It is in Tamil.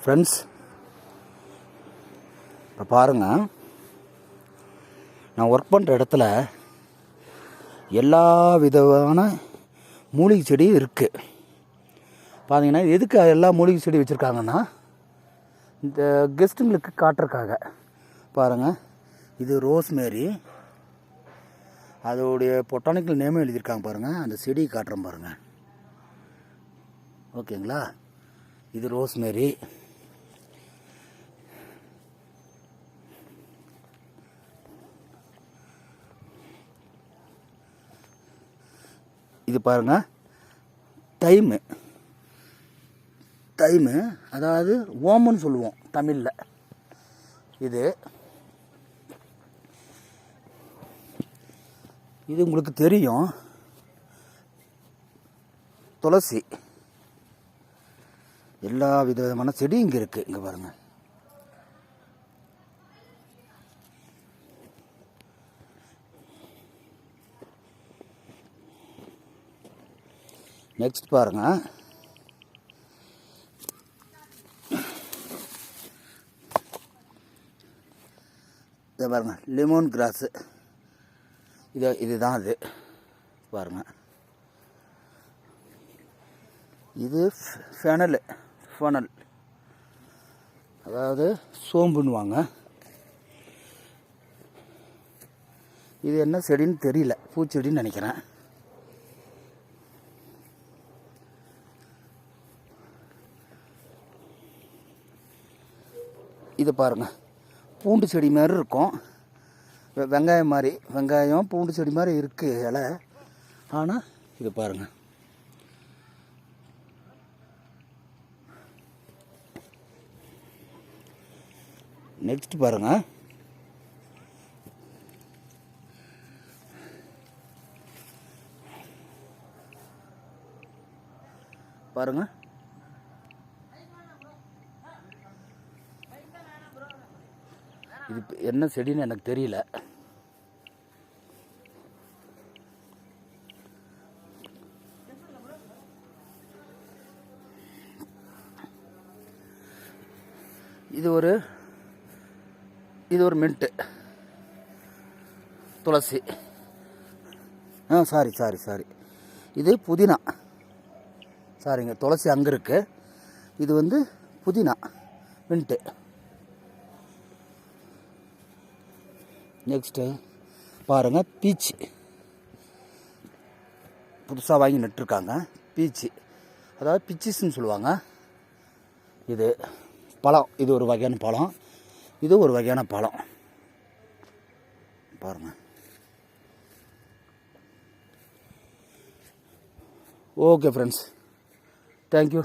ஃப்ரெண்ட்ஸ், இப்போ பாருங்கள், நான் ஒர்க் பண்ணுற இடத்துல எல்லா விதமான மூலிகை செடியும் இருக்குது. பார்த்தீங்கன்னா எதுக்கு எல்லா மூலிகை செடி வச்சுருக்காங்கன்னா இந்த கெஸ்ட்டுங்களுக்கு காட்டுறக்காக. பாருங்கள், இது ரோஸ்மேரி, அதோடைய பொட்டானிக்கல் நேமும் எழுதியிருக்காங்க பாருங்கள். அந்த செடி காட்டுறோம் பாருங்கள். ஓகேங்களா? இது ரோஸ்மேரி. இது பாருங்கள், தைமு. அதாவது ஓமன்னு சொல்லுவோம் தமிழில். இது உங்களுக்கு தெரியும், துளசி. எல்லா விதமான செடி இங்கே இருக்குது. இங்கே பாருங்கள். நெக்ஸ்ட் பாருங்கள், இதை பாருங்கள், லெமன் கிராஸு. இதுதான் அது பாருங்கள். இது ஃபெனல், அதாவது சோம்புன்னுவாங்க. இது என்ன செடின்னு தெரியல, பூச்செடின்னு நினைக்கிறேன். இது பாருங்கள், பூண்டு செடி மாதிரி இருக்கும். வெங்காயம் மாதிரி, வெங்காயம் பூண்டு செடி மாதிரி இருக்குது இலை. ஆனால் இது பாருங்கள், நெக்ஸ்ட் பாருங்கள், இது என்ன செடின்னு எனக்கு தெரியல. இது ஒரு மின்ட்டு, துளசி. சாரி, இது புதினா. சாரிங்க, துளசி அங்கே இருக்குது. இது புதினா, மின்ட்டு. நெக்ஸ்ட்டு பாருங்கள், பீச்சு. புதுசாக வாங்கி நட்டுருக்காங்க. பீச்சு, அதாவது பிச்சிஸ்ன்னு சொல்லுவாங்க. இது பழம். இது ஒரு வகையான பழம். இது ஒரு வகையான பழம் பாருங்கள். Okay friends, thank you.